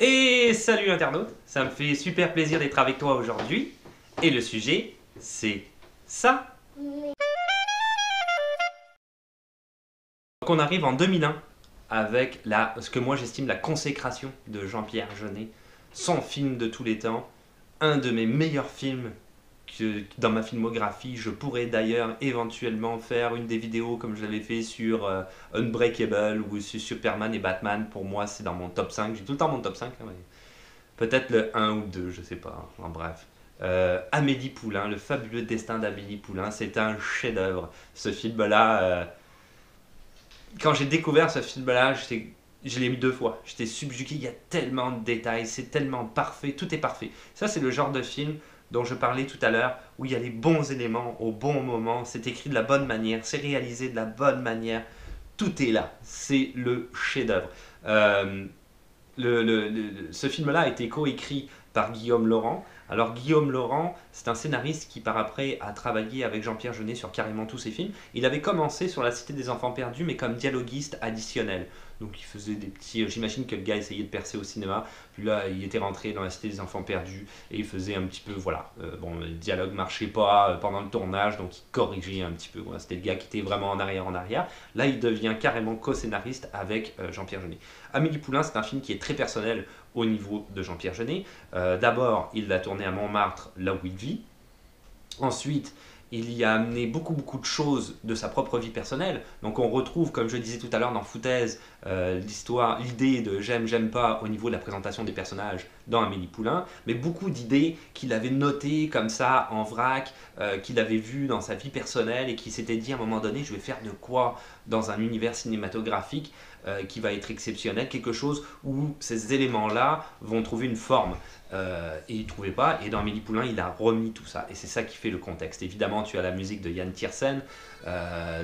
Et salut internaute, ça me fait super plaisir d'être avec toi aujourd'hui. Et le sujet, c'est ça. Donc on arrive en 2001 avec ce que moi j'estime la consécration de Jean-Pierre Jeunet, son film de tous les temps, un de mes meilleurs films que dans ma filmographie. Je pourrais d'ailleurs éventuellement faire une des vidéos comme je l'avais fait sur Unbreakable ou sur Superman et Batman. Pour moi c'est dans mon top 5, j'ai tout le temps mon top 5 hein, mais peut-être le 1 ou 2, je sais pas. En bref. Amélie Poulain, le fabuleux destin d'Amélie Poulain, c'est un chef-d'œuvre. Ce film-là, quand j'ai découvert ce film-là, je l'ai mis 2 fois. J'étais subjugué, il y a tellement de détails, c'est tellement parfait, tout est parfait. Ça, c'est le genre de film dont je parlais tout à l'heure, où il y a les bons éléments au bon moment, c'est écrit de la bonne manière, c'est réalisé de la bonne manière. Tout est là, c'est le chef-d'œuvre. Ce film-là a été coécrit par Guillaume Laurent. Alors Guillaume Laurent, c'est un scénariste qui par après a travaillé avec Jean-Pierre Jeunet sur carrément tous ses films. Il avait commencé sur La Cité des Enfants Perdus, mais comme dialoguiste additionnel. Donc il faisait des petits... J'imagine que le gars essayait de percer au cinéma. Puis là, il était rentré dans La Cité des Enfants Perdus et il faisait un petit peu... Voilà. Bon, le dialogue marchait pas pendant le tournage, donc il corrigeait un petit peu. Voilà, c'était le gars qui était vraiment en arrière, en arrière. Là, il devient carrément co-scénariste avec Jean-Pierre Jeunet. Amélie Poulain, c'est un film qui est très personnel au niveau de Jean-Pierre Jeunet. D'abord, il l'a tourné à Montmartre, là où il vit. Ensuite, il y a amené beaucoup de choses de sa propre vie personnelle. Donc on retrouve, comme je disais tout à l'heure dans Foutaise, l'idée de j'aime pas au niveau de la présentation des personnages dans Amélie Poulain, mais beaucoup d'idées qu'il avait notées comme ça en vrac, qu'il avait vues dans sa vie personnelle et qui s'était dit à un moment donné, je vais faire de quoi dans un univers cinématographique qui va être exceptionnel, quelque chose où ces éléments-là vont trouver une forme. Et il ne trouvait pas, et dans Amélie Poulain, il a remis tout ça, et c'est ça qui fait le contexte. Évidemment, tu as la musique de Yann Tiersen,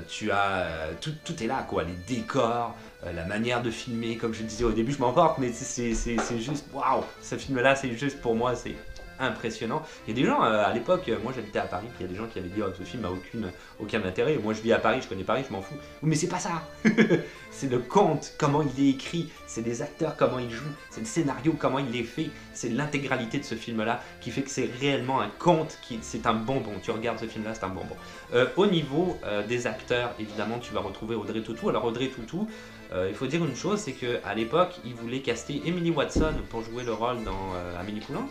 tu as tout est là, quoi, les décors, la manière de filmer, comme je disais au début, je m'emporte, mais c'est juste, waouh, ce film-là, c'est juste pour moi, c'est impressionnant. Il y a des gens, à l'époque, moi j'habitais à Paris, puis il y a des gens qui avaient dit oh, ce film n'a aucun intérêt. Moi je vis à Paris, je connais Paris, je m'en fous. Oui, mais c'est pas ça. C'est le conte, comment il est écrit, c'est les acteurs, comment ils jouent, c'est le scénario, comment il est fait. C'est l'intégralité de ce film-là qui fait que c'est réellement un conte, c'est un bonbon. Tu regardes ce film-là, c'est un bonbon. Au niveau des acteurs, évidemment, tu vas retrouver Audrey Tautou. Alors Audrey Tautou, il faut dire une chose, c'est qu'à l'époque, il voulait caster Emily Watson pour jouer le rôle dans Amélie Poulain.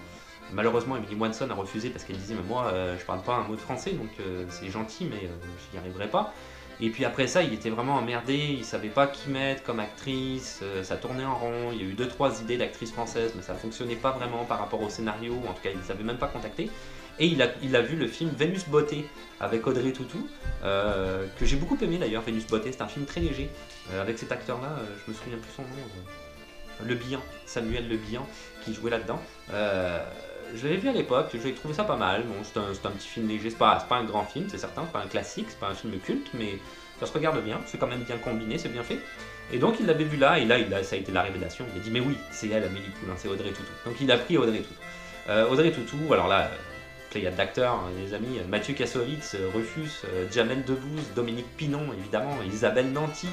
Malheureusement, Emily Watson a refusé parce qu'elle disait mais moi je parle pas un mot de français donc c'est gentil mais j'y arriverai pas. Et puis après ça, il était vraiment emmerdé, il savait pas qui mettre comme actrice, ça tournait en rond, il y a eu 2-3 idées d'actrices françaises mais ça fonctionnait pas vraiment par rapport au scénario, en tout cas il les avait même pas contacté. Et il a vu le film Vénus Beauté avec Audrey Tautou, que j'ai beaucoup aimé d'ailleurs. Vénus Beauté, c'est un film très léger, avec cet acteur-là, je me souviens plus son nom, Le Bihan, Samuel Le Bihan, qui jouait là-dedans. Je l'avais vu à l'époque, j'avais trouvé ça pas mal. Bon, c'est un petit film léger, c'est pas un grand film, c'est certain, c'est pas un classique, c'est pas un film culte, mais ça se regarde bien, c'est quand même bien combiné, c'est bien fait. Et donc il l'avait vu là, et là ça a été la révélation. Il a dit mais oui, c'est elle, Amélie Poulain, c'est Audrey Tautou. Donc il a pris Audrey Tautou. Audrey Tautou, alors là, pléiade d'acteurs, hein, les amis, Mathieu Kassovitz, Rufus, Jamel Debbouze, Dominique Pinon, évidemment, Isabelle Nanty.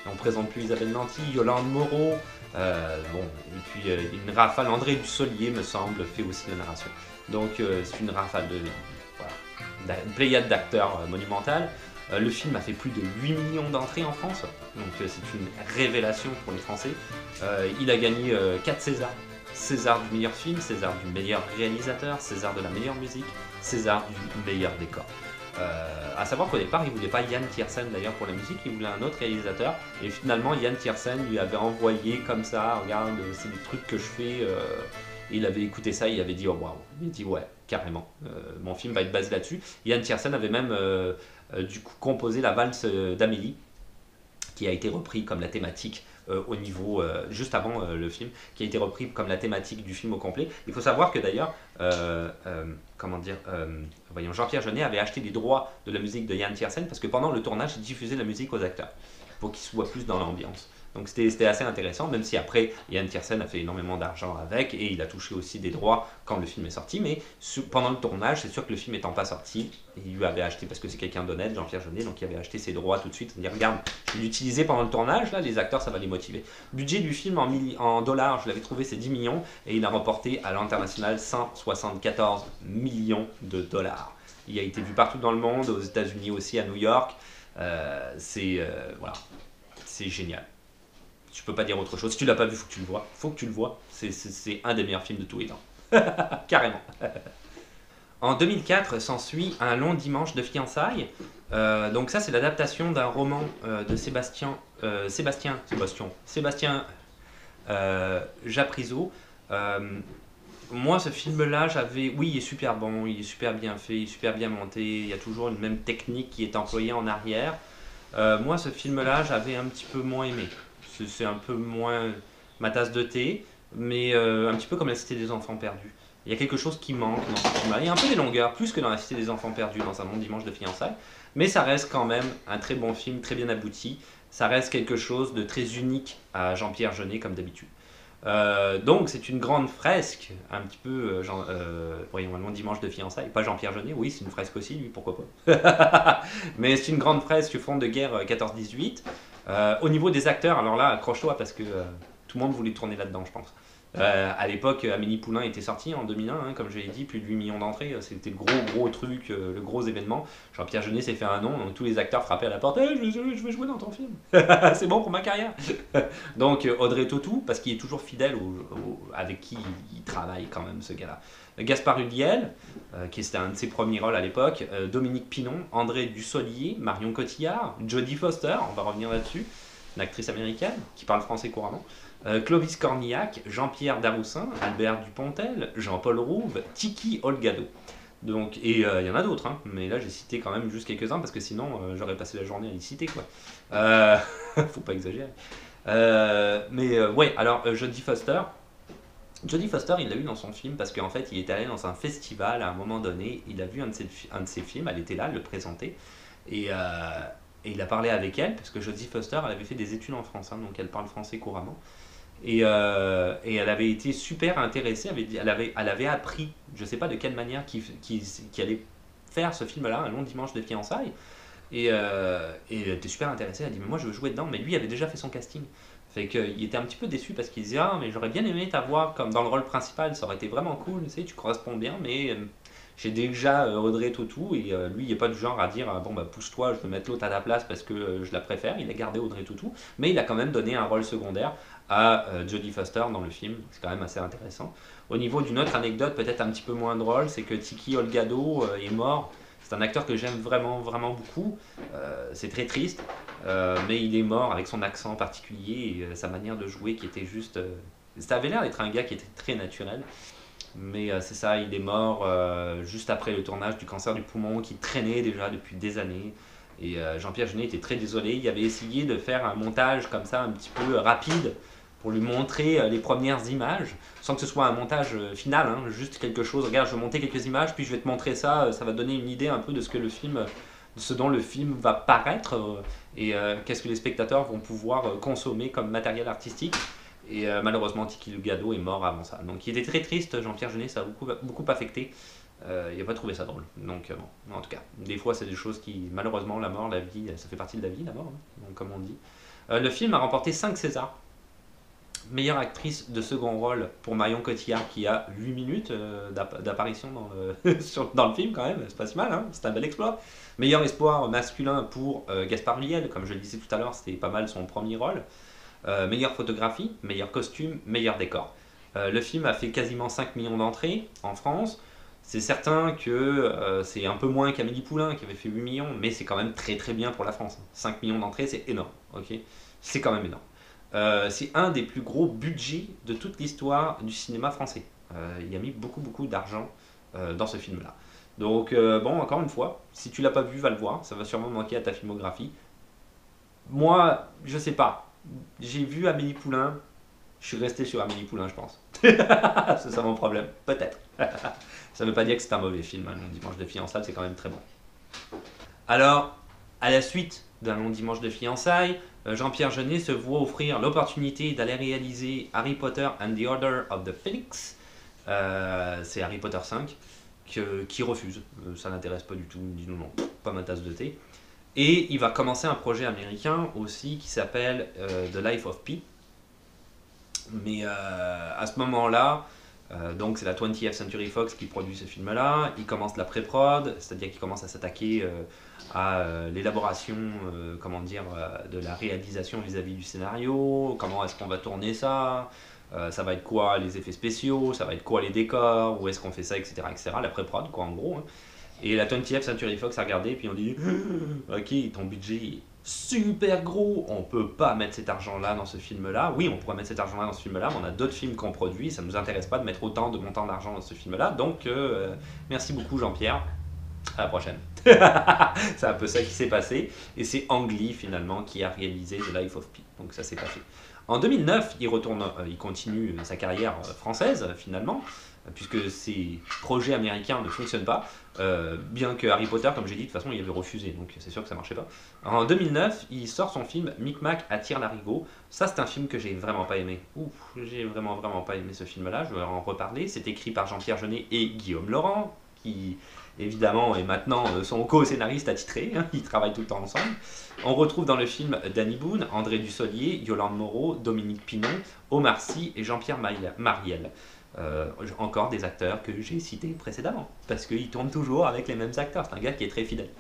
On ne présente plus Isabelle Nanty, Yolande Moreau, bon, et puis une rafale, André Dussolier me semble, fait aussi la narration. Donc c'est une rafale de, voilà, une pléiade d'acteurs monumentale. Le film a fait plus de 8 millions d'entrées en France, donc c'est une révélation pour les Français. Il a gagné 4 Césars. César du meilleur film, César du meilleur réalisateur, César de la meilleure musique, César du meilleur décor. À savoir qu'au départ, il voulait pas Yann Tiersen d'ailleurs pour la musique, il voulait un autre réalisateur. Et finalement, Yann Tiersen lui avait envoyé comme ça, regarde, c'est des trucs que je fais. Et il avait écouté ça, il avait dit oh waouh, il a dit ouais, carrément, mon film va être basé là-dessus. Yann Tiersen avait même du coup composé la valse d'Amélie, qui a été repris comme la thématique au niveau, juste avant le film, qui a été repris comme la thématique du film au complet. Il faut savoir que d'ailleurs, comment dire, voyons, Jean-Pierre Jeunet avait acheté les droits de la musique de Yann Tiersen parce que pendant le tournage, il diffusait la musique aux acteurs pour qu'ils soient plus dans l'ambiance. Donc c'était assez intéressant, même si après Yann Tiersen a fait énormément d'argent avec et il a touché aussi des droits quand le film est sorti. Mais pendant le tournage, c'est sûr que le film étant pas sorti, il lui avait acheté, parce que c'est quelqu'un d'honnête, Jean-Pierre Jeunet, donc il avait acheté ses droits tout de suite. Il dit regarde, je vais l'utiliser pendant le tournage, là les acteurs ça va les motiver. Budget du film en dollars, je l'avais trouvé, c'est 10 millions et il a remporté à l'international 174 millions de dollars. Il a été vu partout dans le monde, aux États-Unis aussi, à New York. Voilà, c'est génial. Je peux pas dire autre chose. Si tu l'as pas vu, faut que tu le vois. Faut que tu le vois. C'est un des meilleurs films de tous les temps. Carrément. En 2004 s'ensuit Un long dimanche de fiançailles. Donc ça c'est l'adaptation d'un roman de Sébastien Japrisot. Moi, ce film-là, oui, il est super bon, il est super bien fait, il est super bien monté, il y a toujours une même technique qui est employée en arrière. Moi, ce film-là, j'avais un petit peu moins aimé. C'est un peu moins ma tasse de thé, mais un petit peu comme La Cité des Enfants Perdus. Il y a quelque chose qui manque dans ce film-là. Il y a un peu des longueurs, plus que dans La Cité des Enfants Perdus, dans Un long dimanche de fiançailles, mais ça reste quand même un très bon film, très bien abouti. Ça reste quelque chose de très unique à Jean-Pierre Jeunet, comme d'habitude. Donc c'est une grande fresque, un petit peu, voyons, Un long dimanche de fiançailles, pas Jean-Pierre Jeunet, oui c'est une fresque aussi, lui pourquoi pas. Mais c'est une grande fresque front de guerre 14-18. Au niveau des acteurs, alors là accroche-toi parce que tout le monde voulait tourner là-dedans je pense. À l'époque, Amélie Poulain était sortie en 2001, hein, comme je l'ai dit, plus de 8 millions d'entrées, c'était le gros truc, le gros événement. Jean-Pierre Jeunet s'est fait un nom, donc tous les acteurs frappaient à la porte, hey, je veux jouer dans ton film, c'est bon pour ma carrière. Donc Audrey Tautou, parce qu'il est toujours fidèle avec qui il travaille quand même ce gars-là. Gaspard Ulliel, qui était un de ses premiers rôles à l'époque, Dominique Pinon, André Dussolier, Marion Cotillard, Jodie Foster, on va revenir là-dessus, une actrice américaine qui parle français couramment. Clovis Cornillac, Jean-Pierre Daroussin, Albert Dupontel, Jean-Paul Rouve, Tiki Olgado. Donc, et il y en a d'autres, hein, mais là j'ai cité quand même juste quelques-uns parce que sinon j'aurais passé la journée à les citer quoi. Faut pas exagérer. Ouais, alors Jodie Foster, il l'a eu dans son film parce qu'en fait il est allé dans un festival à un moment donné, il a vu un de ses films, elle était là, elle le présentait et il a parlé avec elle parce que Jodie Foster elle avait fait des études en France, hein, donc elle parle français couramment. Et elle avait été super intéressée, elle avait appris, je ne sais pas de quelle manière, qui allait faire ce film-là, Un long dimanche de fiançailles. Et elle était super intéressée, elle a dit mais moi je veux jouer dedans, mais lui avait déjà fait son casting. Fait qu'il était un petit peu déçu parce qu'il disait ah mais j'aurais bien aimé t'avoir comme dans le rôle principal, ça aurait été vraiment cool, tu sais, tu corresponds bien, mais j'ai déjà Audrey Tautou et lui il n'est pas du genre à dire bon bah pousse-toi, je vais mettre l'autre à la place parce que je la préfère. Il a gardé Audrey Tautou, mais il a quand même donné un rôle secondaire à Jodie Foster dans le film, c'est quand même assez intéressant. Au niveau d'une autre anecdote peut-être un petit peu moins drôle, c'est que Tiki Olgado est mort. C'est un acteur que j'aime vraiment beaucoup, c'est très triste, mais il est mort avec son accent particulier et sa manière de jouer qui était juste... ça avait l'air d'être un gars qui était très naturel. Mais c'est ça, il est mort juste après le tournage du Cancer du poumon qui traînait déjà depuis des années. Et Jean-Pierre Jeunet était très désolé. Il avait essayé de faire un montage comme ça un petit peu rapide pour lui montrer les premières images, sans que ce soit un montage final, hein, juste quelque chose. Regarde, je vais monter quelques images, puis je vais te montrer ça. Ça va donner une idée un peu de ce que le film, de ce dont le film va paraître et qu'est-ce que les spectateurs vont pouvoir consommer comme matériel artistique. Et malheureusement, Tiki Olgado est mort avant ça. Donc il était très triste, Jean-Pierre Jeunet, ça a beaucoup affecté. Il n'a pas trouvé ça drôle. Donc bon, en tout cas, des fois c'est des choses qui, malheureusement, la mort, la vie, ça fait partie de la vie, la mort, hein, donc, comme on dit. Le film a remporté 5 Césars. Meilleure actrice de second rôle pour Marion Cotillard qui a 8 minutes d'apparition dans le film quand même, c'est pas si mal, hein, c'est un bel exploit. Meilleur espoir masculin pour Gaspard Ulliel, comme je le disais tout à l'heure, c'était pas mal son premier rôle. Meilleure photographie, meilleur costume, meilleur décor. Le film a fait quasiment 5 millions d'entrées en France. C'est certain que c'est un peu moins qu'Amélie Poulain qui avait fait 8 millions, mais c'est quand même très bien pour la France. 5 millions d'entrées, c'est énorme, ok, c'est quand même énorme. C'est un des plus gros budgets de toute l'histoire du cinéma français. Il a mis beaucoup d'argent dans ce film-là. Donc bon, encore une fois, si tu l'as pas vu, va le voir, ça va sûrement manquer à ta filmographie. Moi, je sais pas. J'ai vu Amélie Poulain, je suis resté sur Amélie Poulain, je pense. C'est ça mon problème, peut-être. Ça ne veut pas dire que c'est un mauvais film, hein. Le dimanche de fiançailles, c'est quand même très bon. Alors, à la suite d'un long dimanche de fiançailles, Jean-Pierre Jeunet se voit offrir l'opportunité d'aller réaliser Harry Potter and the Order of the Phoenix. C'est Harry Potter 5 qui refuse. Ça n'intéresse pas du tout. Il dit non, non, pas ma tasse de thé. Et il va commencer un projet américain aussi qui s'appelle The Life of Pi. Mais à ce moment-là, donc c'est la 20th Century Fox qui produit ce film-là. Il commence la pré-prod, c'est-à-dire qu'il commence à s'attaquer à l'élaboration, comment dire, de la réalisation vis-à-vis du scénario. Comment est-ce qu'on va tourner ça, ça va être quoi les effets spéciaux, ça va être quoi les décors, où est-ce qu'on fait ça, etc., etc. La pré-prod, quoi, en gros. Hein. Et la 20th Century Fox a regardé, puis on dit ok, ton budget est super gros, on peut pas mettre cet argent-là dans ce film-là. Oui, on pourrait mettre cet argent-là dans ce film-là, mais on a d'autres films qu'on produit, ça nous intéresse pas de mettre autant de montant d'argent dans ce film-là. Donc, merci beaucoup Jean-Pierre, à la prochaine. C'est un peu ça qui s'est passé. Et c'est Ang Lee finalement qui a réalisé The Life of Pi. Donc ça s'est pas fait. En 2009, il continue sa carrière française finalement, puisque ses projets américains ne fonctionnent pas, bien que Harry Potter, comme j'ai dit, de toute façon, il avait refusé, donc c'est sûr que ça marchait pas. En 2009, il sort son film Micmac attire l'arigot. Ça, c'est un film que j'ai vraiment pas aimé. Ouf, j'ai vraiment pas aimé ce film-là, je vais en reparler. C'est écrit par Jean-Pierre Jeunet et Guillaume Laurent, qui évidemment est maintenant son co-scénariste attitré, hein, ils travaillent tout le temps ensemble. On retrouve dans le film Danny Boone, André Dussolier, Yolande Moreau, Dominique Pinon, Omar Sy et Jean-Pierre Mariel. Encore des acteurs que j'ai cités précédemment, parce qu'il tourne toujours avec les mêmes acteurs, c'est un gars qui est très fidèle.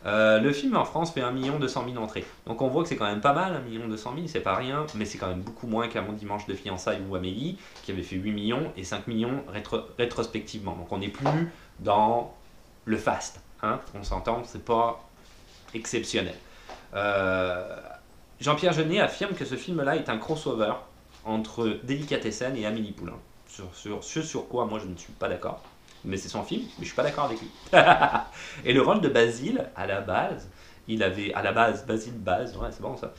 Le film en France fait 1 200 000 entrées, donc on voit que c'est quand même pas mal, 1 200 000, c'est pas rien, mais c'est quand même beaucoup moins qu'à Mon Dimanche de fiançailles ou Amélie, qui avait fait 8 millions et 5 millions rétrospectivement, donc on n'est plus dans le fast, hein, on s'entend, c'est pas exceptionnel. Jean-Pierre Jeunet affirme que ce film-là est un crossover entre Délicatessen et Amélie Poulain. Ce sur quoi moi je ne suis pas d'accord. Mais c'est son film, mais je suis pas d'accord avec lui. Et le rôle de Basile, à la base, Basile Baz, ouais, c'est bon ça.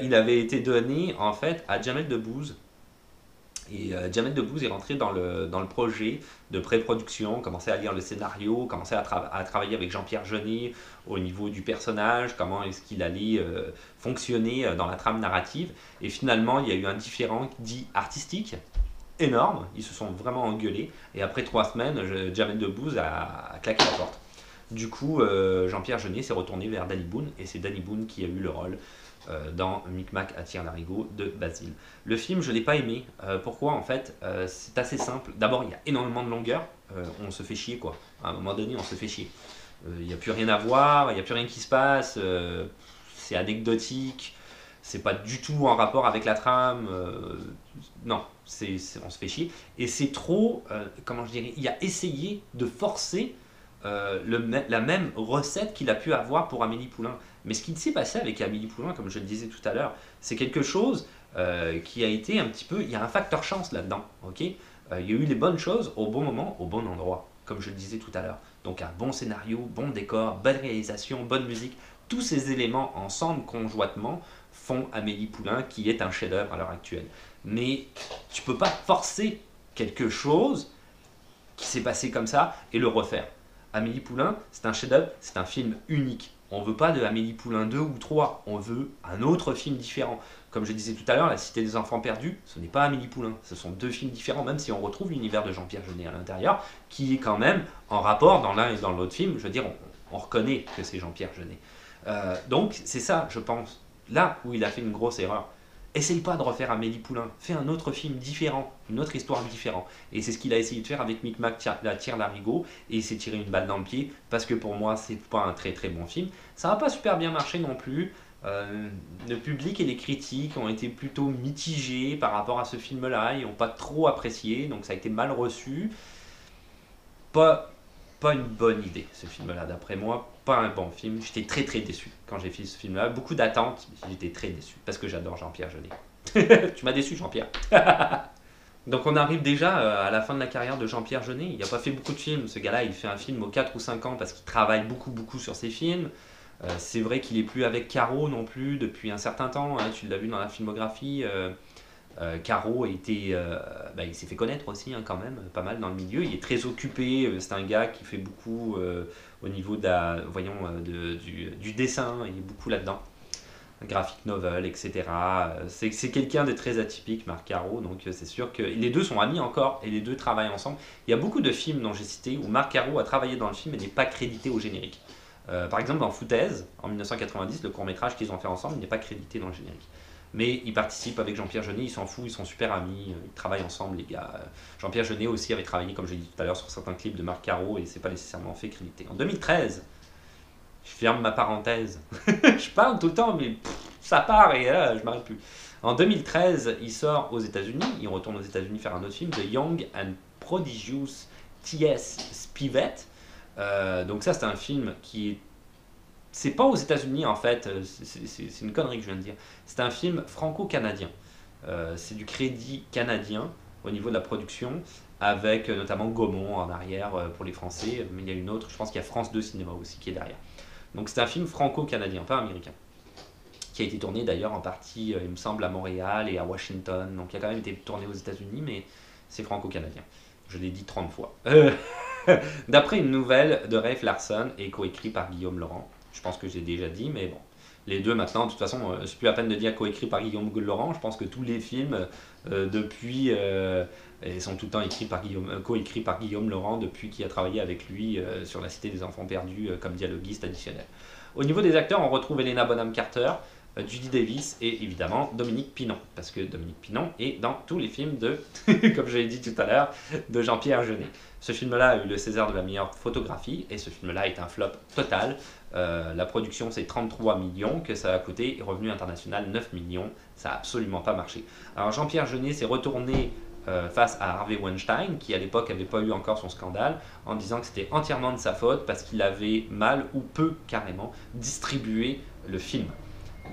Il avait été donné en fait à Jamel Debbouze. Et Jamel Debbouze est rentré dans le projet de pré-production, commençait à lire le scénario, commençait à travailler avec Jean-Pierre Jeunet au niveau du personnage, comment est-ce qu'il allait fonctionner dans la trame narrative. Et finalement, il y a eu un différend dit artistique énorme, ils se sont vraiment engueulés. Et après 3 semaines, Jamel Debbouze a claqué la porte. Du coup, Jean-Pierre Jeunet s'est retourné vers Danny Boone, et c'est Danny Boone qui a eu le rôle dans Micmac attire l'arigot de Basile. Le film, je ne l'ai pas aimé. Pourquoi en fait c'est assez simple. D'abord, il y a énormément de longueur. On se fait chier, quoi. À un moment donné, on se fait chier. Il n'y a plus rien à voir, il n'y a plus rien qui se passe. C'est anecdotique. C'est pas du tout en rapport avec la trame. Non, on se fait chier. Et c'est trop, comment je dirais, il a essayé de forcer la même recette qu'il a pu avoir pour Amélie Poulain. Mais ce qui s'est passé avec Amélie Poulain, comme je le disais tout à l'heure, c'est quelque chose qui a été un petit peu... Il y a un facteur chance là-dedans, ok. Il y a eu les bonnes choses au bon moment, au bon endroit, comme je le disais tout à l'heure. Donc un bon scénario, bon décor, bonne réalisation, bonne musique, tous ces éléments ensemble, conjointement, font Amélie Poulain, qui est un chef-d'œuvre à l'heure actuelle. Mais tu peux pas forcer quelque chose qui s'est passé comme ça et le refaire. Amélie Poulain, c'est un chef-d'œuvre, c'est un film unique. On ne veut pas de Amélie Poulain 2 ou 3, on veut un autre film différent. Comme je disais tout à l'heure, La Cité des Enfants Perdus, ce n'est pas Amélie Poulain, ce sont 2 films différents, même si on retrouve l'univers de Jean-Pierre Jeunet à l'intérieur, qui est quand même en rapport dans l'un et dans l'autre film. Je veux dire, on reconnaît que c'est Jean-Pierre Jeunet. Donc c'est ça, je pense, là où il a fait une grosse erreur. Essaye pas de refaire Amélie Poulain, fais un autre film différent, une autre histoire différente. Et c'est ce qu'il a essayé de faire avec Micmac attire l'arigot, et il s'est tiré une balle dans le pied, parce que pour moi, c'est pas un très très bon film. Ça n'a pas super bien marché non plus. Le public et les critiques ont été plutôt mitigés par rapport à ce film-là, ils n'ont pas trop apprécié, donc ça a été mal reçu. Pas une bonne idée, ce film-là, d'après moi. Pas un bon film. J'étais très très déçu quand j'ai fait ce film-là. Beaucoup d'attentes, j'étais très déçu parce que j'adore Jean-Pierre Jeunet. Tu m'as déçu, Jean-Pierre. Donc on arrive déjà à la fin de la carrière de Jean-Pierre Jeunet. Il n'a pas fait beaucoup de films. Ce gars-là, il fait un film aux 4 ou 5 ans parce qu'il travaille beaucoup sur ses films. C'est vrai qu'il n'est plus avec Caro non plus depuis un certain temps. Hein, tu l'as vu dans la filmographie. Caro il s'est fait connaître aussi, hein, quand même, pas mal dans le milieu. Il est très occupé, c'est un gars qui fait beaucoup au niveau du dessin, il est beaucoup là-dedans. graphic novel, etc. C'est quelqu'un de très atypique, Marc Caro, donc c'est sûr que les deux sont amis encore et les deux travaillent ensemble. Il y a beaucoup de films dont j'ai cité où Marc Caro a travaillé dans le film et n'est pas crédité au générique. Par exemple, dans Foutaise, en 1990, le court-métrage qu'ils ont fait ensemble n'est pas crédité dans le générique. Mais ils participent avec Jean-Pierre Jeunet, ils s'en foutent, ils sont super amis, ils travaillent ensemble, les gars. Jean-Pierre Jeunet aussi avait travaillé, comme j'ai dit tout à l'heure, sur certains clips de Marc Caro et c'est pas nécessairement fait crédité. En 2013, je ferme ma parenthèse. Je parle tout le temps, mais ça part et là, je m'arrête plus. En 2013, il sort aux États-Unis, il retourne aux États-Unis faire un autre film, The Young and Prodigious T.S. Spivet. Donc ça, c'est un film qui est... C'est pas aux États-Unis en fait, c'est une connerie que je viens de dire. C'est un film franco-canadien. C'est du crédit canadien au niveau de la production, avec notamment Gaumont en arrière pour les Français, mais il y a une autre, je pense qu'il y a France 2 Cinéma aussi qui est derrière. Donc c'est un film franco-canadien, pas américain, qui a été tourné d'ailleurs en partie, il me semble, à Montréal et à Washington. Donc il a quand même été tourné aux États-Unis, mais c'est franco-canadien. Je l'ai dit 30 fois. D'après une nouvelle de Rafe Larson et coécrit par Guillaume Laurent. Je pense que j'ai déjà dit, mais bon. Les deux maintenant, de toute façon, c'est plus la peine de dire coécrit par Guillaume Laurent. Je pense que tous les films depuis sont tout le temps coécrits par Guillaume Laurent depuis qu'il a travaillé avec lui sur La Cité des Enfants Perdus comme dialoguiste additionnel. Au niveau des acteurs, on retrouve Helena Bonham Carter, Judy Davis et évidemment Dominique Pinon, parce que Dominique Pinon est dans tous les films de, comme je l'ai dit tout à l'heure, de Jean-Pierre Jeunet. Ce film-là a eu le César de la meilleure photographie et ce film-là est un flop total. La production c'est 33 millions que ça a coûté et revenu international 9 millions, ça n'a absolument pas marché. Alors Jean-Pierre Jeunet s'est retourné face à Harvey Weinstein qui à l'époque n'avait pas eu encore son scandale en disant que c'était entièrement de sa faute parce qu'il avait mal ou peu carrément distribué le film.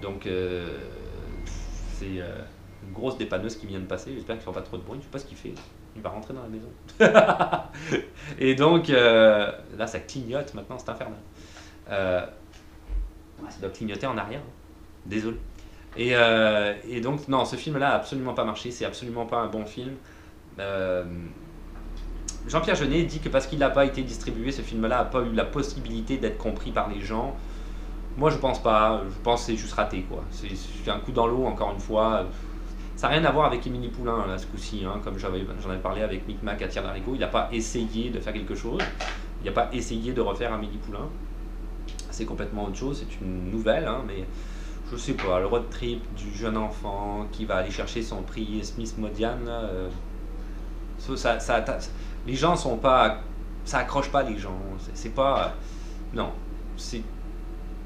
Donc c'est une grosse dépanneuse qui vient de passer, j'espère qu'il ne fera pas trop de bruit, je ne sais pas ce qu'il fait, il va rentrer dans la maison. Et donc là ça clignote maintenant, c'est infernal. Ça doit clignoter en arrière, désolé. Et donc non, ce film là a absolument pas marché, c'est absolument pas un bon film. Jean-Pierre Jeunet dit que parce qu'il n'a pas été distribué, ce film là n'a pas eu la possibilité d'être compris par les gens. Moi je pense pas, je pense que c'est juste raté quoi. C'est un coup dans l'eau encore une fois. Ça n'a rien à voir avec Émilie Poulain là, ce coup-ci, hein. Comme j'en avais parlé avec Micmac à Tire d'Haricot, il n'a pas essayé de faire quelque chose, il n'a pas essayé de refaire Amélie Poulain. C'est complètement autre chose, c'est une nouvelle, hein, mais je sais pas, le road trip du jeune enfant qui va aller chercher son prix Smith Modian, les gens sont pas, ça accroche pas les gens, c'est pas, non, c'est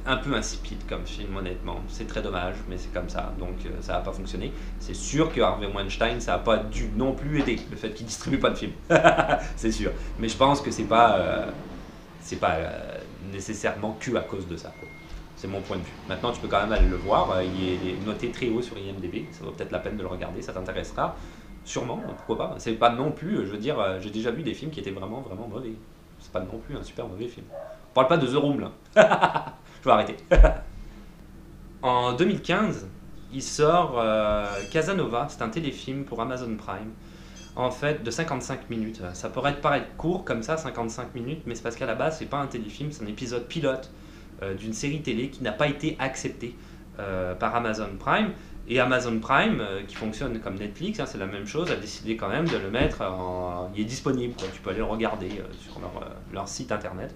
un peu insipide comme film honnêtement, c'est très dommage, mais c'est comme ça, donc ça n'a pas fonctionné. C'est sûr que Harvey Weinstein, ça n'a pas dû non plus aider, le fait qu'il distribue pas de film, c'est sûr, mais je pense que c'est pas nécessairement que à cause de ça, quoi. C'est mon point de vue. Maintenant, tu peux quand même aller le voir. Il est noté très haut sur IMDb. Ça vaut peut-être la peine de le regarder. Ça t'intéressera. Sûrement, pourquoi pas. C'est pas non plus, je veux dire, j'ai déjà vu des films qui étaient vraiment, vraiment mauvais. C'est pas non plus un super mauvais film. On parle pas de The Room, là. Je vais arrêter. En 2015, il sort Casanova. C'est un téléfilm pour Amazon Prime. En fait, de 55 minutes. Ça pourrait paraître court comme ça, 55 minutes, mais c'est parce qu'à la base, c'est pas un téléfilm, c'est un épisode pilote d'une série télé qui n'a pas été acceptée par Amazon Prime. Et Amazon Prime, qui fonctionne comme Netflix, hein, c'est la même chose, a décidé quand même de le mettre en... Il est disponible, quoi. Tu peux aller le regarder sur leur site internet.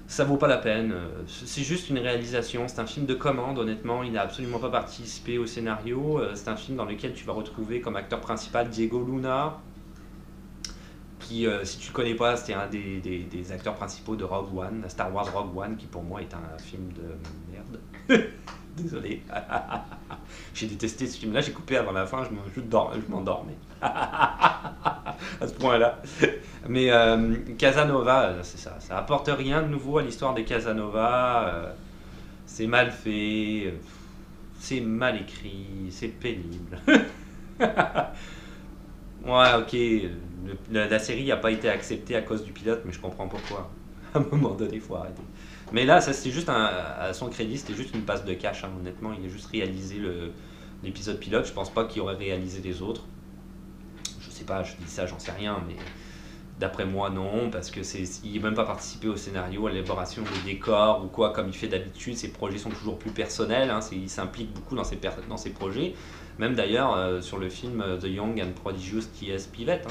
Ça vaut pas la peine, c'est juste une réalisation, c'est un film de commande honnêtement, il n'a absolument pas participé au scénario, c'est un film dans lequel tu vas retrouver comme acteur principal Diego Luna, qui si tu le connais pas, c'était un des acteurs principaux de Rogue One, Star Wars Rogue One, qui pour moi est un film de merde. Désolé. J'ai détesté ce film-là, j'ai coupé avant la fin, je m'endormais. À ce point-là. Mais Casanova, c'est ça. Ça apporte rien de nouveau à l'histoire des Casanova. C'est mal fait, c'est mal écrit, c'est pénible. Ouais, ok, la série n'a pas été acceptée à cause du pilote, mais je comprends pourquoi. À un moment donné, il faut arrêter. Mais là, ça c'était juste à son crédit, c'était juste une passe de cash, hein, honnêtement. Il a juste réalisé l'épisode pilote. Je pense pas qu'il aurait réalisé les autres. Je sais pas, je dis ça, j'en sais rien, mais D'après moi, non, parce que il n'a même pas participé au scénario, à l'élaboration des décors ou quoi, comme il fait d'habitude. Ses projets sont toujours plus personnels, hein, il s'implique beaucoup dans ses projets. Même d'ailleurs, sur le film The Young and Prodigious T.S. Pivet, hein,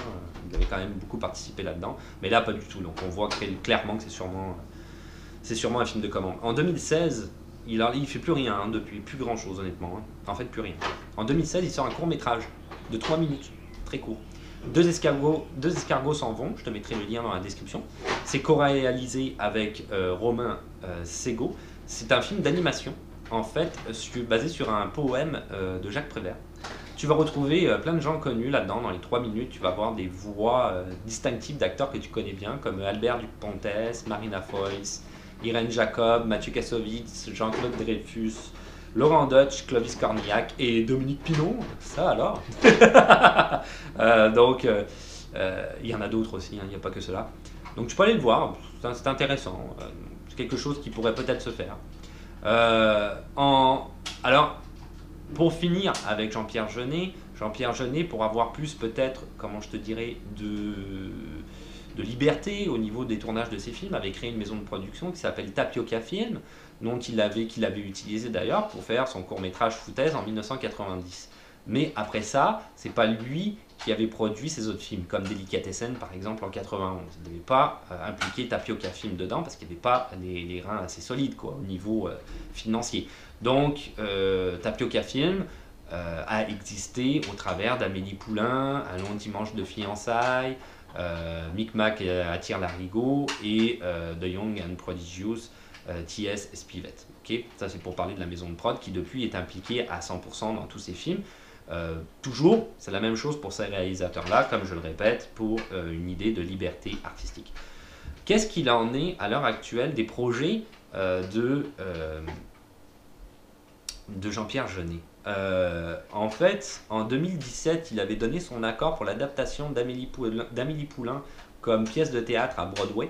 il avait quand même beaucoup participé là-dedans. Mais là, pas du tout. Donc on voit clairement que c'est sûrement un film de commande. En 2016, il fait plus rien hein, depuis, plus grand chose honnêtement. Hein. En fait, plus rien. En 2016, il sort un court métrage de 3 minutes, très court. Deux escargots s'en vont, je te mettrai le lien dans la description. C'est co-réalisé avec Romain Segaud. C'est un film d'animation, en fait, basé sur un poème de Jacques Prévert. Tu vas retrouver plein de gens connus là-dedans, dans les 3 minutes. Tu vas avoir des voix distinctives d'acteurs que tu connais bien, comme Albert Dupont-Pontes, Marina Foïs, Irène Jacob, Mathieu Kassovitz, Jean-Claude Dreyfus, Laurent Deutsch, Clovis Cornillac et Dominique Pinon, ça alors. Donc, il y en a d'autres aussi, il n'y a pas que cela. Donc tu peux aller le voir, c'est intéressant, c'est quelque chose qui pourrait peut-être se faire. Alors, pour finir avec Jean-Pierre Jeunet, pour avoir plus peut-être, comment je te dirais, de liberté au niveau des tournages de ses films, avait créé une maison de production qui s'appelle Tapioca Film, qu'il avait utilisé d'ailleurs pour faire son court-métrage Foutaise en 1990. Mais après ça, c'est pas lui qui avait produit ses autres films, comme Délicatessen par exemple en 91. Il n'avait pas impliqué Tapioca Film dedans parce qu'il n'y avait pas les reins assez solides quoi, au niveau financier. Donc Tapioca Film a existé au travers d'Amélie Poulain, Un long dimanche de fiançailles, Micmac attire l'arigot et The Young and Prodigious T.S. Spivet. Okay, ça c'est pour parler de la maison de prod qui depuis est impliquée à 100% dans tous ses films. Toujours, c'est la même chose pour ces réalisateurs-là, comme je le répète, pour une idée de liberté artistique. Qu'est-ce qu'il en est à l'heure actuelle des projets de Jean-Pierre Jeunet? En fait, en 2017, il avait donné son accord pour l'adaptation d'Amélie Poulain comme pièce de théâtre à Broadway.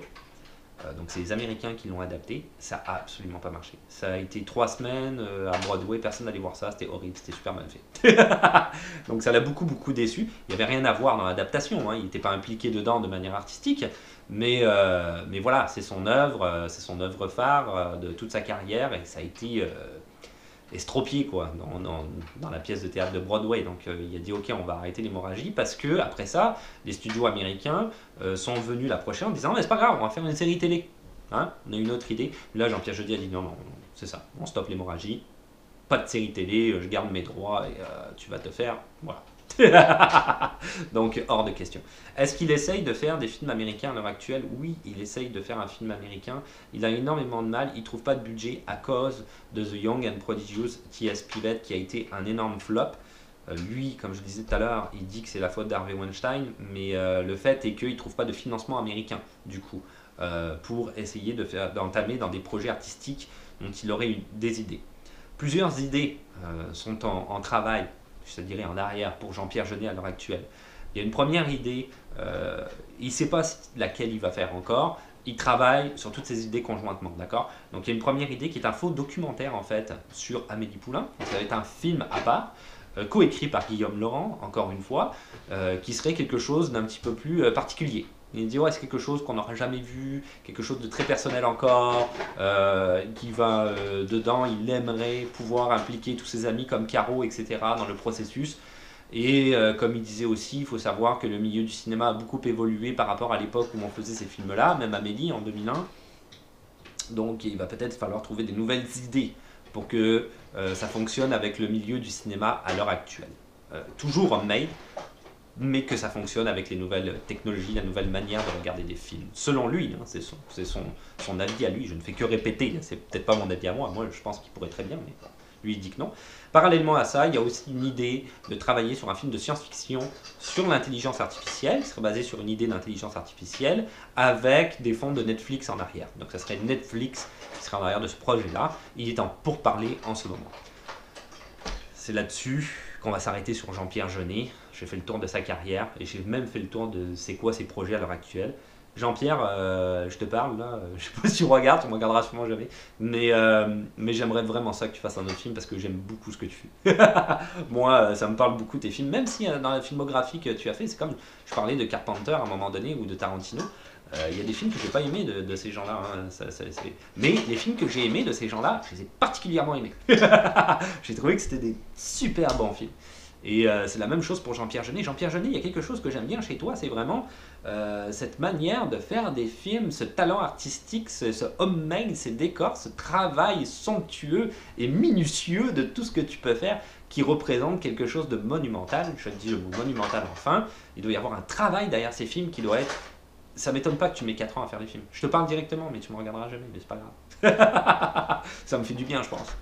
Donc c'est les Américains qui l'ont adapté, ça a absolument pas marché. Ça a été 3 semaines à Broadway, personne n'allait voir ça, c'était horrible, c'était super mal fait. Donc ça l'a beaucoup déçu. Il n'y avait rien à voir dans l'adaptation, hein. Il n'était pas impliqué dedans de manière artistique, mais voilà, c'est son œuvre phare de toute sa carrière et ça a été estropié quoi, dans la pièce de théâtre de Broadway. Donc il a dit ok, on va arrêter l'hémorragie parce que après ça, les studios américains sont venus l'approcher en disant mais c'est pas grave, on va faire une série télé. Hein, on a une autre idée. Là Jean-Pierre Jeunet a dit non, c'est ça, on stoppe l'hémorragie, pas de série télé, je garde mes droits et tu vas te faire, voilà. Donc hors de question. Est-ce qu'il essaye de faire des films américains à l'heure actuelle? Oui, il essaye de faire un film américain. Il a énormément de mal, il trouve pas de budget à cause de The Young and Prodigious T.S. Pivet qui a été un énorme flop. Lui, comme je disais tout à l'heure, il dit que c'est la faute d'Harvey Weinstein, mais le fait est qu'il ne trouve pas de financement américain du coup pour essayer d'entamer dans des projets artistiques dont il aurait eu des idées. Plusieurs idées sont en travail, je te dirais en arrière, pour Jean-Pierre Jeunet à l'heure actuelle. Il y a une première idée, il ne sait pas laquelle il va faire encore, il travaille sur toutes ces idées conjointement, d'accord? Donc il y a une première idée qui est un faux documentaire en fait sur Amélie Poulain, ça va être un film à part, coécrit par Guillaume Laurent, encore une fois, qui serait quelque chose d'un petit peu plus particulier. Il dit ouais, c'est quelque chose qu'on n'aura jamais vu, quelque chose de très personnel encore, qui va dedans, il aimerait pouvoir impliquer tous ses amis comme Caro, etc. dans le processus. Et comme il disait aussi, il faut savoir que le milieu du cinéma a beaucoup évolué par rapport à l'époque où on faisait ces films-là, même Amélie en 2001. Donc il va peut-être falloir trouver des nouvelles idées pour que ça fonctionne avec le milieu du cinéma à l'heure actuelle. Toujours homemade, mais que ça fonctionne avec les nouvelles technologies, la nouvelle manière de regarder des films. Selon lui, hein, c'est son avis à lui, je ne fais que répéter, c'est peut-être pas mon avis à moi, je pense qu'il pourrait très bien, mais lui il dit que non. Parallèlement à ça, il y a aussi une idée de travailler sur un film de science-fiction sur l'intelligence artificielle, qui serait basé sur une idée d'intelligence artificielle, avec des fonds de Netflix en arrière. Donc ça serait Netflix qui serait en arrière de ce projet-là, il est en pourparlers en ce moment. C'est là-dessus qu'on va s'arrêter sur Jean-Pierre Jeunet. J'ai fait le tour de sa carrière et j'ai même fait le tour de c'est quoi ses projets à l'heure actuelle. Jean-Pierre, je te parle là, je sais pas si tu me regardes, tu me regarderas sûrement jamais, mais j'aimerais vraiment ça que tu fasses un autre film parce que j'aime beaucoup ce que tu fais. Moi, ça me parle beaucoup tes films, même si dans la filmographie que tu as fait, c'est comme je parlais de Carpenter à un moment donné ou de Tarantino. Il y a des films que j'ai pas aimés de ces gens-là, hein, mais les films que j'ai aimés de ces gens-là, je les ai particulièrement aimés. J'ai trouvé que c'était des super bons films. Et c'est la même chose pour Jean-Pierre Jeunet. Jean-Pierre Jeunet, il y a quelque chose que j'aime bien chez toi, c'est vraiment cette manière de faire des films, ce talent artistique, ce homemade, ces décors, ce travail somptueux et minutieux de tout ce que tu peux faire qui représente quelque chose de monumental. Je te dis le mot monumental enfin. Il doit y avoir un travail derrière ces films qui doit être... Ça m'étonne pas que tu mets 4 ans à faire des films. Je te parle directement, mais tu me regarderas jamais, mais c'est pas grave. Ça me fait du bien, je pense.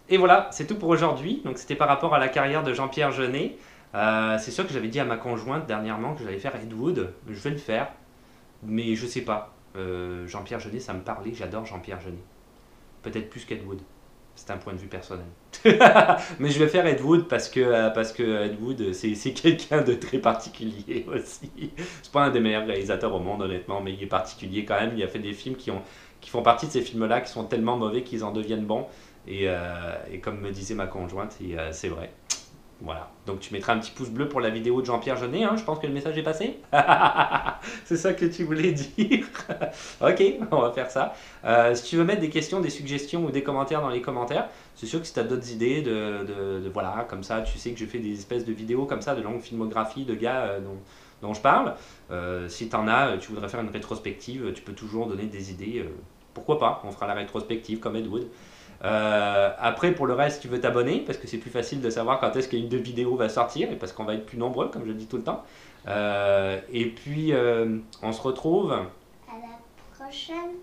Et voilà, c'est tout pour aujourd'hui. Donc c'était par rapport à la carrière de Jean-Pierre Jeunet. C'est sûr que j'avais dit à ma conjointe dernièrement que j'allais faire Ed Wood. Je vais le faire, mais je sais pas. Jean-Pierre Jeunet, ça me parlait. J'adore Jean-Pierre Jeunet. Peut-être plus qu'Ed Wood. C'est un point de vue personnel. Mais je vais faire Ed Wood parce que Ed Wood, c'est quelqu'un de très particulier aussi. C'est pas un des meilleurs réalisateurs au monde, honnêtement, mais il est particulier quand même. Il a fait des films qui font partie de ces films-là, qui sont tellement mauvais qu'ils en deviennent bons. Et comme me disait ma conjointe, c'est vrai. Voilà. Donc tu mettras un petit pouce bleu pour la vidéo de Jean-Pierre Jeunet, hein, je pense que le message est passé. C'est ça que tu voulais dire. Ok, on va faire ça. Si tu veux mettre des questions, des suggestions ou des commentaires dans les commentaires, c'est sûr que si tu as d'autres idées voilà, comme ça, tu sais que je fais des espèces de vidéos comme ça, de longue filmographie de gars dont je parle. Si tu en as, tu voudrais faire une rétrospective, tu peux toujours donner des idées. Pourquoi pas, on fera la rétrospective comme Ed Wood. Après, pour le reste, tu veux t'abonner parce que c'est plus facile de savoir quand est-ce qu'une de vidéo va sortir et parce qu'on va être plus nombreux, comme je le dis tout le temps. Et puis, on se retrouve. À la prochaine.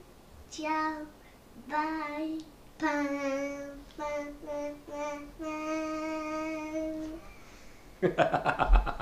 Ciao. Bye. Bye.